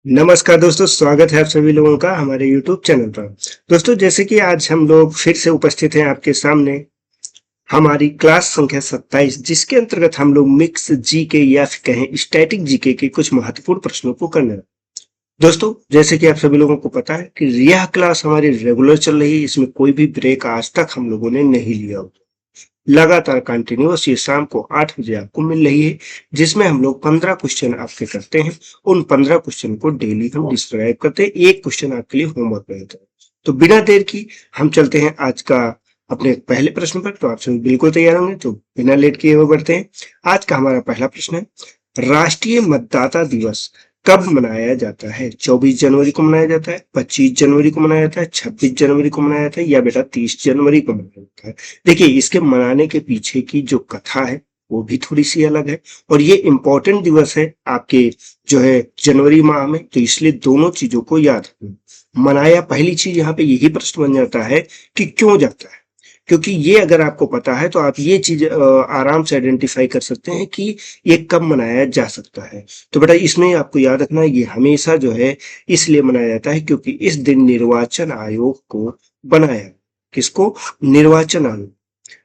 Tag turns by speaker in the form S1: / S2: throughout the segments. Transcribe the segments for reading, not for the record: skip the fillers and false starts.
S1: नमस्कार दोस्तों, स्वागत है आप सभी लोगों का हमारे YouTube चैनल पर। दोस्तों, जैसे कि आज हम लोग फिर से उपस्थित हैं आपके सामने हमारी क्लास संख्या 27, जिसके अंतर्गत हम लोग मिक्स जीके या फिर कहें स्टैटिक जीके के कुछ महत्वपूर्ण प्रश्नों को करने वाले। दोस्तों, जैसे कि आप सभी लोगों को पता है कि यह क्लास हमारी रेगुलर चल रही है, इसमें कोई भी ब्रेक आज तक हम लोगों ने नहीं लिया होता। लगातार कंटिन्यूअस ये शाम को 8 बजे आपको मिल रही है, जिसमें हम लोग 15 क्वेश्चन आपके करते हैं। उन 15 क्वेश्चन को डेली हम डिस्क्राइब करते हैं। एक क्वेश्चन आपके लिए होमवर्क रहता है। तो बिना देर की हम चलते हैं आज का अपने पहले प्रश्न पर। तो आप सभी बिल्कुल तैयार होंगे, तो बिना लेट किए हुए बढ़ते हैं। आज का हमारा पहला प्रश्न है, राष्ट्रीय मतदाता दिवस कब मनाया जाता है? 24 जनवरी को मनाया जाता है, 25 जनवरी को मनाया जाता है, 26 जनवरी को मनाया जाता है या बेटा 30 जनवरी को मनाया जाता है? देखिए, इसके मनाने के पीछे की जो कथा है वो भी थोड़ी सी अलग है, और ये इंपॉर्टेंट दिवस है आपके जो है जनवरी माह में, तो इसलिए दोनों चीजों को याद रखना। मनाया, पहली चीज यहाँ पे यही प्रश्न बन जाता है कि क्यों जाता है, क्योंकि ये अगर आपको पता है तो आप ये चीज आराम से आइडेंटिफाई कर सकते हैं कि ये कब मनाया जा सकता है। तो बेटा इसमें आपको याद रखना है, ये हमेशा जो है इसलिए मनाया जाता है क्योंकि इस दिन निर्वाचन आयोग को बनाया। किसको? निर्वाचन आयोग।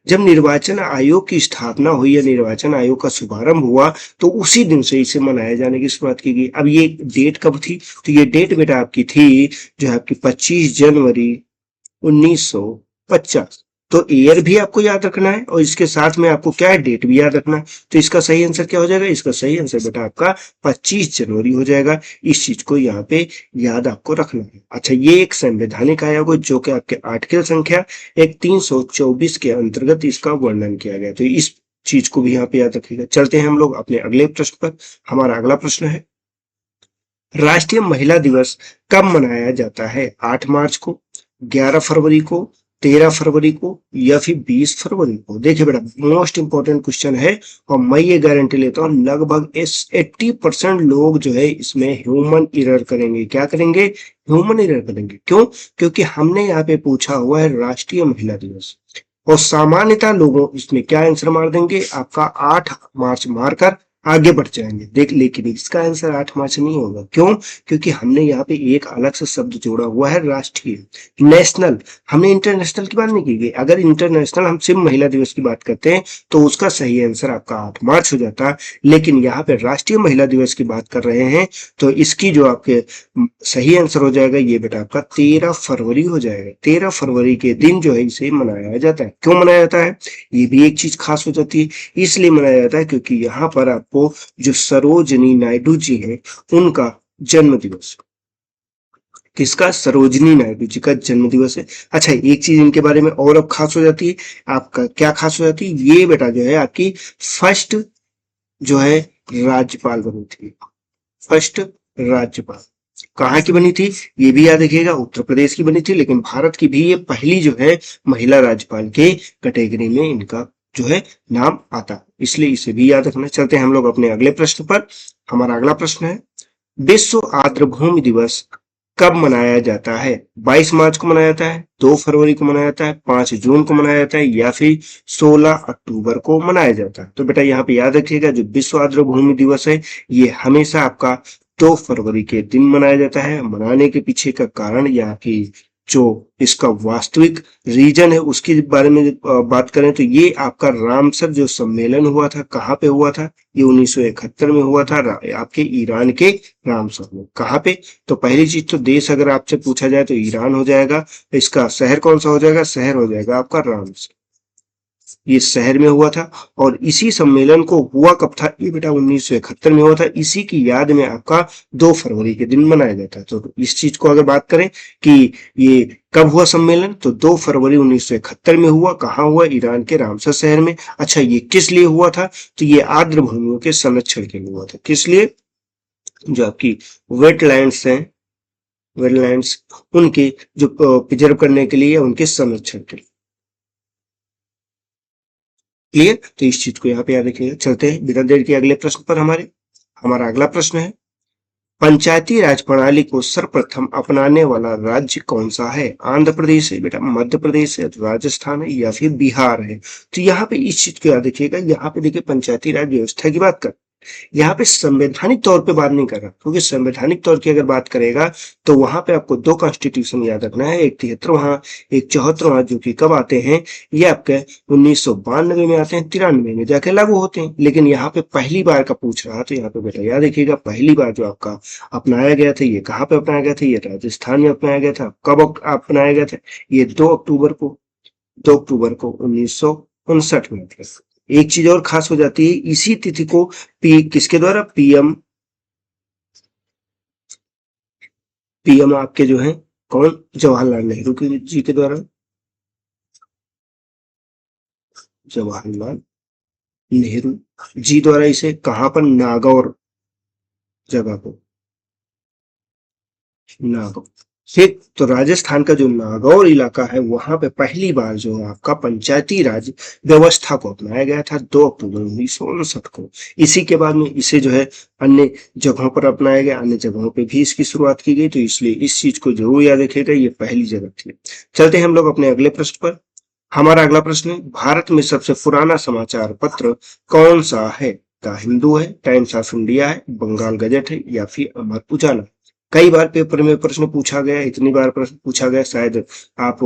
S1: जब निर्वाचन आयोग की स्थापना हुई या निर्वाचन आयोग का शुभारंभ हुआ, तो उसी दिन से इसे मनाए जाने की शुरुआत की गई। अब ये डेट कब थी? तो ये डेट बेटा आपकी थी जो है आपकी 25 जनवरी 1950। तो ईयर भी आपको याद रखना है और इसके साथ में आपको क्या है, डेट भी याद रखना है। तो इसका सही आंसर क्या हो जाएगा? इसका सही आंसर बेटा आपका 25 जनवरी हो जाएगा। इस चीज को यहाँ पे याद आपको रखना है। अच्छा, ये एक संवैधानिक आयोग है जो कि आपके आर्टिकल संख्या एक 324 के अंतर्गत इसका वर्णन किया गया। तो इस चीज को भी यहाँ पे याद रखिएगा। चलते हैं हम लोग अपने अगले प्रश्न पर। हमारा अगला प्रश्न है, राष्ट्रीय महिला दिवस कब मनाया जाता है? 8 मार्च को, 11 फरवरी को, 13 फरवरी को या फिर 20 फरवरी को? देखिए बेटा, मोस्ट इंपॉर्टेंट क्वेश्चन है और मैं ये गारंटी लेता हूँ लगभग 80% लोग जो है इसमें ह्यूमन एरर करेंगे। क्या करेंगे? ह्यूमन एरर करेंगे। क्यों? क्योंकि हमने यहाँ पे पूछा हुआ है राष्ट्रीय महिला दिवस, और सामान्यतः लोगों इसमें क्या आंसर मार देंगे? आपका 8 मार्च मारकर आगे बढ़ जाएंगे। देख, लेकिन इसका आंसर 8 मार्च नहीं होगा। क्यों? क्योंकि हमने यहाँ पे एक अलग से शब्द जोड़ा हुआ है, राष्ट्रीय, नेशनल। हमने इंटरनेशनल की बात नहीं की गई। अगर इंटरनेशनल हम सिर्फ महिला दिवस की बात करते हैं तो उसका सही आंसर आपका 8 मार्च हो जाता, लेकिन यहाँ पे राष्ट्रीय महिला दिवस की बात कर रहे हैं तो इसकी जो आपके सही आंसर हो जाएगा ये बेटा आपका 13 फरवरी हो जाएगा। 13 फरवरी के दिन जो है इसे मनाया जाता है। क्यों मनाया जाता है? ये भी एक चीज खास हो जाती है। इसलिए मनाया जाता है क्योंकि यहाँ पर आपको जो सरोजनी नायडू जी हैं उनका जन्म दिवस। किसका? सरोजनी नायडू जी का जन्म दिवस है। अच्छा, एक चीज इनके बारे में और अब खास हो जाती है। आपका क्या खास हो जाती है? ये बेटा जो है आपकी फर्स्ट जो है राज्यपाल बनी थी। फर्स्ट राज्यपाल कहाँ की बनी थी? ये भी याद रखिएगा, उत्तर प्रदेश की बनी थी, लेकिन भारत की भी ये पहली जो है महिला राज्यपाल के कैटेगरी में इनका जो है नाम आता, इसलिए इसे भी याद रखना। चलते हैं हम लोग अपने अगले प्रश्न पर। हमारा अगला प्रश्न है, विश्व आर्द्रभूमि दिवस कब मनाया जाता है? 22 मार्च को मनाया जाता है, 2 फरवरी को मनाया जाता है, 5 जून को मनाया जाता है या फिर 16 अक्टूबर को मनाया जाता है? तो बेटा यहाँ पे याद रखिएगा, जो विश्व आर्द्रभूमि दिवस है ये हमेशा आपका 2 फरवरी के दिन मनाया जाता है। मनाने के पीछे का कारण या कि जो इसका वास्तविक रीजन है उसके बारे में बात करें तो ये आपका रामसर जो सम्मेलन हुआ था, कहाँ पे हुआ था? ये 1971 में हुआ था, आपके ईरान के रामसर में। कहाँ पे? तो पहली चीज तो देश अगर आपसे पूछा जाए तो ईरान हो जाएगा। इसका शहर कौन सा हो जाएगा? शहर हो जाएगा आपका रामसर। ये शहर में हुआ था। और इसी सम्मेलन को हुआ कब था? ये बेटा 1971 में हुआ था। इसी की याद में आपका 2 फरवरी के दिन मनाया जाता है। तो इस चीज को अगर बात करें कि ये कब हुआ सम्मेलन, तो 2 फरवरी 1971 में हुआ। कहाँ हुआ? ईरान के रामसर शहर में। अच्छा, ये किस लिए हुआ था? तो ये आर्द्र भूमियों के संरक्षण के लिए हुआ था। किस लिए? जो आपकी वेटलैंड्स हैं, वेटलैंड्स, उनके जो प्रिजर्व करने के लिए, उनके संरक्षण के लिए। क्लियर? तो इस चीज को यहाँ पे याद रखिएगा। चलते हैं बिना देर के अगले प्रश्न पर। हमारा अगला प्रश्न है, पंचायती राज प्रणाली को सर्वप्रथम अपनाने वाला राज्य कौन सा है? आंध्र प्रदेश है बेटा, मध्य प्रदेश है, राजस्थान है या फिर बिहार है? तो यहाँ पे इस चीज को याद रखिएगा। यहाँ पे देखिए पंचायती राज व्यवस्था की बात कर, यहाँ पे संवैधानिक तौर पे बात नहीं कर रहा, क्योंकि संवैधानिक तौर की अगर बात करेगा तो वहां पे आपको दो कॉन्स्टिट्यूशन याद रखना है, एक 73वां, एक 74वां, जो कि कब आते हैं, ये आपके 1992 में आते हैं, 93 में जाके लागू होते हैं। लेकिन यहाँ पे पहली बार का पूछ रहा, तो यहाँ पे बेटा याद रखिएगा, पहली बार जो आपका अपनाया गया था, ये कहाँ पे अपनाया गया था, ये राजस्थान में अपनाया गया था। कब अपनाया गया था, ये 2 अक्टूबर को, 2 अक्टूबर को 1959 में। एक चीज और खास हो जाती है, इसी तिथि को किसके द्वारा, पीएम आपके जो है कौन, जवाहरलाल नेहरू जी के द्वारा, जवाहरलाल नेहरू जी द्वारा इसे कहां पर, नागौर जगह को, नागौर। ठीक, तो राजस्थान का जो नागौर इलाका है, वहां पे पहली बार जो है आपका पंचायती राज व्यवस्था को अपनाया गया था 2 अक्टूबर 1959 को। इसी के बाद में इसे जो है अन्य जगहों पर अपनाया गया, अन्य जगहों पे भी इसकी शुरुआत की गई, तो इसलिए इस चीज को जरूर याद रखिएगा, ये पहली जगह थी। चलते हैं हम लोग अपने अगले प्रश्न पर। हमारा अगला प्रश्न है, भारत में सबसे पुराना समाचार पत्र कौन सा है? द हिंदू है, टाइम्स ऑफ इंडिया है, बंगाल गजट है, या फिर अमर उजाला। कई बार पेपर में प्रश्न पूछा गया, इतनी बार प्रश्न पूछा गया, शायद आप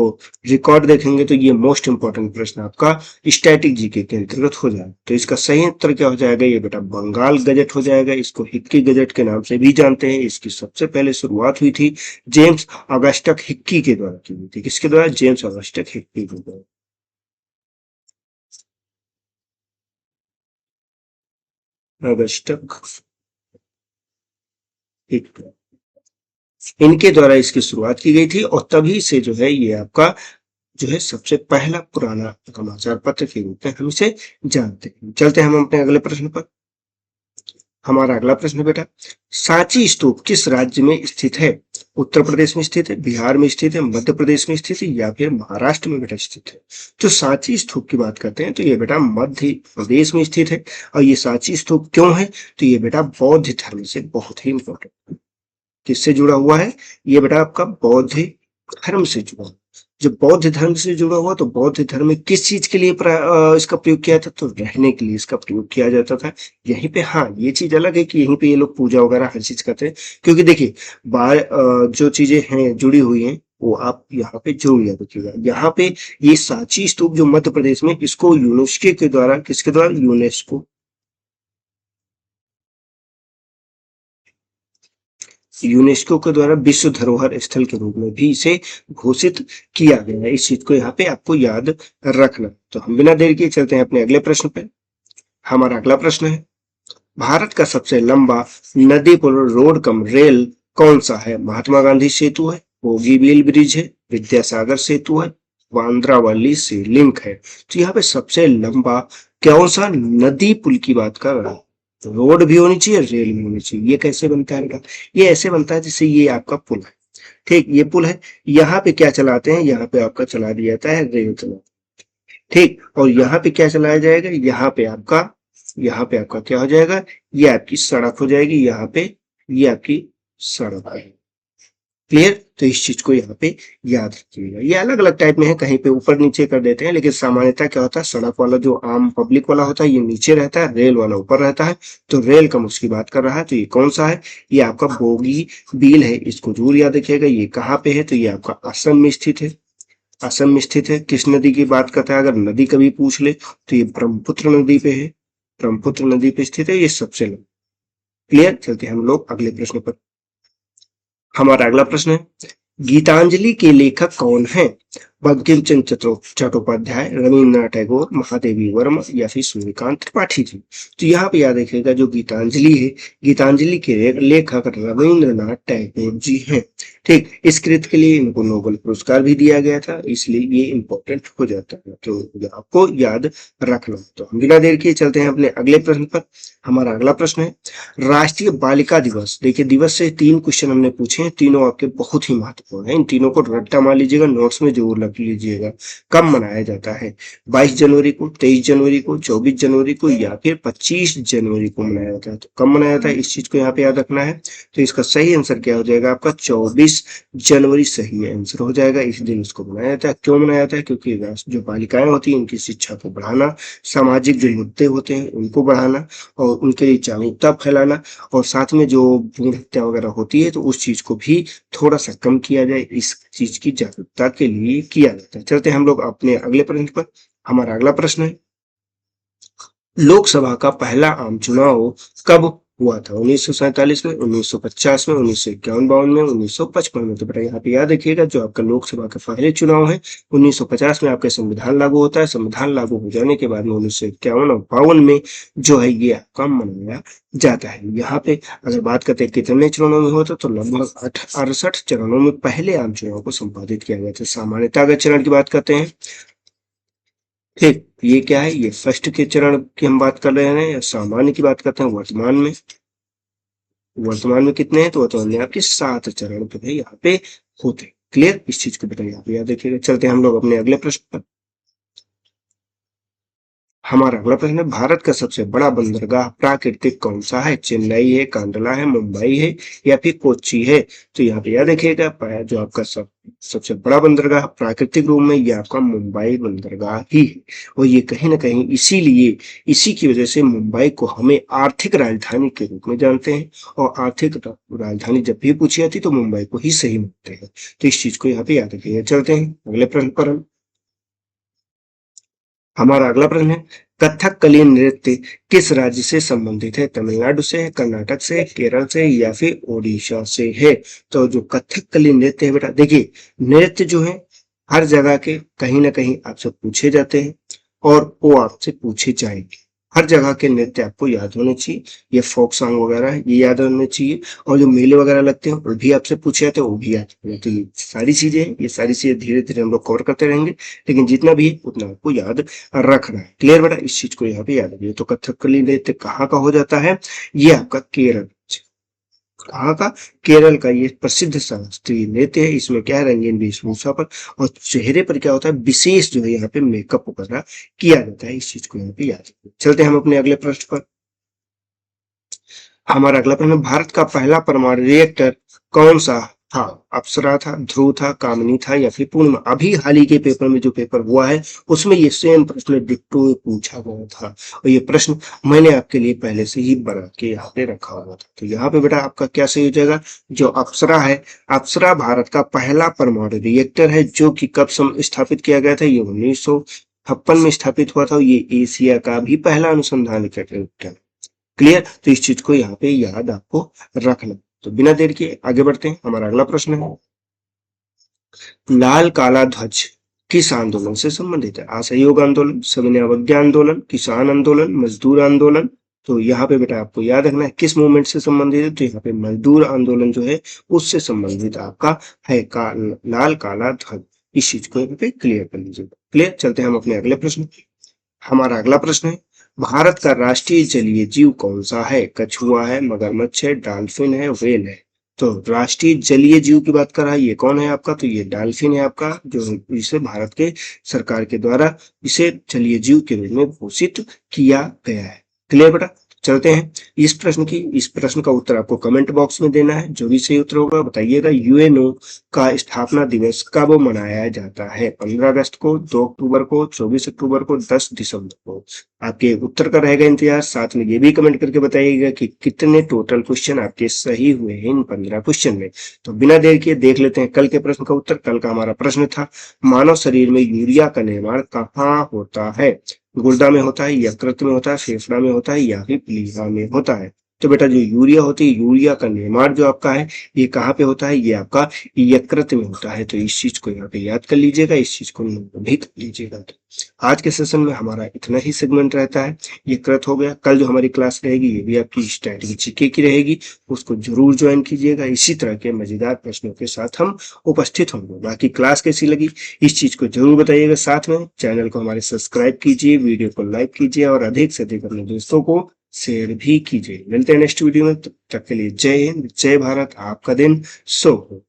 S1: रिकॉर्ड देखेंगे तो ये मोस्ट इंपॉर्टेंट प्रश्न आपका स्टैटिक जीके के अंतर्गत हो जाएगा। तो इसका सही उत्तर क्या हो जाएगा, ये बेटा बंगाल गजट हो जाएगा। इसको हिक्की गजट के नाम से भी जानते हैं। इसकी सबसे पहले शुरुआत हुई थी जेम्स ऑगस्टस हिक्की के द्वारा की गई थी। किसके द्वारा? जेम्स ऑगस्टस हिक्की के द्वारा। ऑगस्टस हिक्की, इनके द्वारा इसकी शुरुआत की गई थी, और तभी से जो है ये आपका जो है सबसे पहला पुराना समाचार पत्र के रूप में हम इसे जानते हैं। चलते हैं हम अपने अगले प्रश्न पर। हमारा अगला प्रश्न बेटा, सांची स्तूप किस राज्य में स्थित है? उत्तर प्रदेश में स्थित है, बिहार में स्थित है, मध्य प्रदेश में स्थित है, या फिर महाराष्ट्र में बेटा स्थित है? जो सांची स्तूप की बात करते हैं तो ये बेटा मध्य प्रदेश में स्थित है। और ये सांची स्तूप क्यों है? तो ये बेटा बौद्ध धर्म से बहुत ही इंपॉर्टेंट, किससे जुड़ा हुआ है? ये बेटा आपका बौद्ध धर्म से जुड़ा। जब बौद्ध धर्म से जुड़ा हुआ, तो बौद्ध धर्म में किस चीज के लिए इसका प्रयोग किया था? तो रहने के लिए इसका प्रयोग किया जाता था यहीं पे। हाँ, ये चीज अलग है कि यहीं पे ये लोग पूजा वगैरह हर चीज करते हैं, क्योंकि देखिए जो चीजें हैं जुड़ी हुई हैं, वो आप यहाँ पे जरूर याद रखिएगा। यहाँ पे ये सांची स्तूप जो मध्य प्रदेश में, इसको यूनेस्को के द्वारा, किसके द्वारा? यूनेस्को के द्वारा विश्व धरोहर स्थल के रूप में भी इसे घोषित किया गया है। इस चीज को यहाँ पे आपको याद रखना। तो हम बिना देर किए चलते हैं अपने अगले प्रश्न पे। हमारा अगला प्रश्न है, भारत का सबसे लंबा नदी पुल, रोड कम रेल कौन सा है? महात्मा गांधी सेतु है, बोगीबील ब्रिज है, विद्यासागर सेतु है, बांद्रावली सी लिंक है। तो यहाँ पे सबसे लंबा कौन सा नदी पुल की बात कर रहा है? रोड भी होनी चाहिए, रेल भी होनी चाहिए। ये कैसे बनता है बेटा? ये ऐसे बनता है जैसे ये आपका पुल है, ठीक, ये पुल है। यहाँ पे क्या चलाते हैं? यहाँ पे आपका चला दिया जाता है रेल चला, ठीक। और यहाँ पे क्या चलाया जाएगा? यहाँ पे आपका क्या हो जाएगा? ये आपकी सड़क हो जाएगी। यहाँ पे ये आपकी सड़क है। क्लियर? तो इस चीज को यहाँ पे याद रखिएगा। ये अलग अलग टाइप में है, कहीं पे ऊपर नीचे कर देते हैं, लेकिन सामान्यतः क्या होता है, सड़क वाला जो आम पब्लिक वाला होता है ये नीचे रहता है, रेल वाला ऊपर रहता है। तो रेल का उसकी बात कर रहा है, तो ये कौन सा है? ये आपका बोगी बील है। इसको जरूर याद रखिएगा। ये कहाँ पे है? तो ये आपका असम में स्थित है। असम में स्थित है। किस नदी की बात करता है? अगर नदी कभी पूछ ले तो ये ब्रह्मपुत्र नदी पे है, ब्रह्मपुत्र नदी पे स्थित है ये सबसे लंबा। क्लियर? चलते हैं हम लोग अगले प्रश्न पर। हमारा अगला प्रश्न है, गीतांजलि के लेखक कौन है? बंकिम चंद्र चट्टोपाध्याय, रविन्द्रनाथ टैगोर, महादेवी वर्मा, या फिर सूर्यकांत त्रिपाठी जी। तो यहाँ पे याद रखिएगा, जो गीतांजलि है, गीतांजलि के लेखक रविन्द्रनाथ टैगोर जी हैं। ठीक, इस कृत के लिए इनको नोबेल पुरस्कार भी दिया गया था, इसलिए ये इंपॉर्टेंट हो जाता है, तो आपको याद रखना। तो हम बिना देर किए चलते हैं अपने अगले प्रश्न पर। हमारा अगला प्रश्न है, राष्ट्रीय बालिका दिवस। देखिए, दिवस से 3 क्वेश्चन हमने पूछे हैं, तीनों आपके बहुत ही महत्वपूर्ण है। इन तीनों को रट्टा मार लीजिएगा, नोट्स में जरूर रख लीजिएगा। कब मनाया जाता है? 22 जनवरी को, 23 जनवरी को, 24 जनवरी को या फिर 25 जनवरी को मनाया जाता है। तो कब मनाया जाता है इस चीज को यहाँ पे याद रखना है। तो इसका सही आंसर क्या हो जाएगा आपका? 24 जनवरी सही आंसर हो जाएगा। इस दिन इसको मनाया जाता है। क्यों मनाया जाता है? क्योंकि जो बालिकाएं होती हैं उनकी शिक्षा को बढ़ाना, सामाजिक जो मुद्दे होते हैं उनको बढ़ाना और उनके लिए जागरूकता फैलाना, और साथ में जो भ्रूण हत्या वगैरह होती है तो उस चीज को भी थोड़ा सा कम किया जाए, इस चीज की जागरूकता के लिए किया जाता है। चलते हैं हम लोग अपने अगले प्रश्न पर। हमारा अगला प्रश्न है, लोकसभा का पहला आम चुनाव कब हुआ था? 1947 में, 1950 में, 1951 में, 1955 में। तो बेटा यहाँ पे याद रखिएगा, जो आपका लोकसभा के पहले चुनाव है 1950 में आपका संविधान लागू होता है। संविधान लागू हो जाने के बाद में 1951 और 52 में जो है ये आपका मनाया जाता है। यहाँ पे अगर बात करते हैं कितने चरणों में होता तो लगभग 68 चरणों में पहले आम चुनाव को संपादित किया गया था। सामान्यता के चरण की बात करते हैं, ठीक, ये क्या है? ये फर्स्ट के चरण की हम बात कर रहे हैं। सामान्य की बात करते हैं वर्तमान में। वर्तमान में कितने हैं? तो वर्तमान में आपके 7 चरण जो है यहाँ पे होते हैं। क्लियर? इस चीज को बेटा यहाँ पे याद रखिएगा। चलते हैं हम लोग अपने अगले प्रश्न पर। हमारा अगला प्रश्न है, भारत का सबसे बड़ा बंदरगाह प्राकृतिक कौन सा है? चेन्नई है, कांडला है, मुंबई है या फिर कोच्चि है? तो यहाँ पे याद रखिएगा, जो आपका सबसे बड़ा बंदरगाह प्राकृतिक रूप में ये आपका मुंबई बंदरगाह ही है। और ये कहीं ना कहीं इसीलिए, इसी की वजह से मुंबई को हमें आर्थिक राजधानी के रूप में जानते हैं, और आर्थिक राजधानी जब भी पूछी जाती तो मुंबई को ही सही मानते हैं। तो इस चीज को यहाँ पे याद रखिएगा। चलते हैं अगले प्रश्न पर हम। हमारा अगला प्रश्न है, कथकली नृत्य किस राज्य से संबंधित है? तमिलनाडु से, कर्नाटक से, केरल से या फिर ओडिशा से है? तो जो कथकली नृत्य है बेटा, देखिए नृत्य जो है हर जगह के कहीं ना कहीं आपसे पूछे जाते हैं और वो आपसे पूछे जाएंगे। हर जगह के नृत्य आपको याद होने चाहिए। ये फोक सॉन्ग वगैरह ये याद होने चाहिए, और जो मेले वगैरह लगते हैं वो भी आपसे पूछे जाते हैं, वो भी याद होने चाहिए। ये सारी चीजें, ये सारी चीजें धीरे धीरे हम लोग कवर करते रहेंगे, लेकिन जितना भी है उतना आपको याद रखना है। क्लियर बेटा? इस चीज को यहाँ पे याद रखिए। तो कथकली नृत्य कहाँ का हो जाता है? ये आपका केरल। कहाँ का? केरल का ये प्रसिद्ध शास्त्रीय नृत्य है। इसमें क्या है, रंगीन वेशभूषा पर और चेहरे पर क्या होता है, विशेष जो है यहाँ पे मेकअप वगैरह किया जाता है। इस चीज को यहाँ पे याद रखिए। चलते हैं हम अपने अगले प्रश्न पर। हमारा अगला प्रश्न, भारत का पहला परमाणु रिएक्टर कौन सा था? अप्सरा था, ध्रुव था, कामिनी था या फिर पूर्णिमा? अभी हाल ही के पेपर में जो पेपर हुआ है उसमें ये सेम प्रश्न डिट्टो पूछा गया था, और ये प्रश्न मैंने आपके लिए पहले से ही बना के यहाँ पे रखा हुआ था। तो यहाँ पे बेटा आपका क्या सही हो जाएगा? जो अप्सरा है, अप्सरा भारत का पहला परमाणु रिएक्टर है, जो कि कब स्थापित किया गया था? ये 1956 में स्थापित हुआ था। ये एशिया का भी पहला अनुसंधान रिएक्टर। क्लियर? तो इस चीज को यहाँ पे याद आपको रखना। तो बिना देर के आगे बढ़ते हैं। हमारा अगला प्रश्न है, लाल काला ध्वज किस आंदोलन से संबंधित है? असहयोग आंदोलन, सविनय अवज्ञा आंदोलन, किसान आंदोलन, मजदूर आंदोलन? तो यहाँ पे बेटा आपको याद रखना है किस मूवमेंट से संबंधित है। तो यहाँ पे मजदूर आंदोलन जो है उससे संबंधित आपका है लाल काला ध्वज। इस चीज को यहाँ पे क्लियर कर लीजिएगा। क्लियर? चलते हैं हम अपने अगले प्रश्न। हमारा अगला प्रश्न है, भारत का राष्ट्रीय जलीय जीव कौन सा है? कछुआ है, मगरमच्छ है, डॉल्फिन है, व्हेल है? तो राष्ट्रीय जलीय जीव की बात कर रहा है, ये कौन है आपका? तो ये डॉल्फिन है आपका, जो इसे भारत के सरकार के द्वारा इसे जलीय जीव के रूप में घोषित किया गया है। क्लियर बेटा? चलते हैं इस प्रश्न का उत्तर आपको कमेंट बॉक्स में देना है। जो भी सही उत्तर होगा बताइएगा। यूएनओ का स्थापना दिवस कब मनाया जाता है? 15 अगस्त को, 2 अक्टूबर को, 24 अक्टूबर को, 10 दिसंबर को? आपके उत्तर का रहेगा इंतजार। साथ में ये भी कमेंट करके बताइएगा कि कितने टोटल क्वेश्चन आपके सही हुए हैं इन 15 क्वेश्चन में। तो बिना देर किए देख लेते हैं कल के प्रश्न का उत्तर। कल का हमारा प्रश्न था, मानव शरीर में यूरिया का निर्माण कहाँ होता है? गुर्दा में होता है, यकृत में होता है, फेफड़ा में होता है या फिर प्लीहा में होता है? तो बेटा जो यूरिया होती है, यूरिया का निर्माण जो आपका है ये कहाँ पे होता है? ये आपका यकृत में होता है। तो इस चीज को यहाँ पे याद कर लीजिएगा, इस चीज को नोट भी कर लीजिएगा। तो आज के सेशन में हमारा इतना ही सेगमेंट रहता है। यकृत हो गया। कल जो हमारी क्लास रहेगी ये भी आपकी स्टैटिक जीके की रहेगी, उसको जरूर ज्वाइन कीजिएगा। इसी तरह के मजेदार प्रश्नों के साथ हम उपस्थित होंगे। बाकी क्लास कैसी लगी इस चीज को जरूर बताइएगा। साथ में चैनल को हमारे सब्सक्राइब कीजिए, वीडियो को लाइक कीजिए और अधिक से अधिक अपने दोस्तों को शेयर भी कीजिए। मिलते हैं नेक्स्ट वीडियो में, तब तक के लिए जय हिंद, जय भारत। आपका दिन शुभ हो।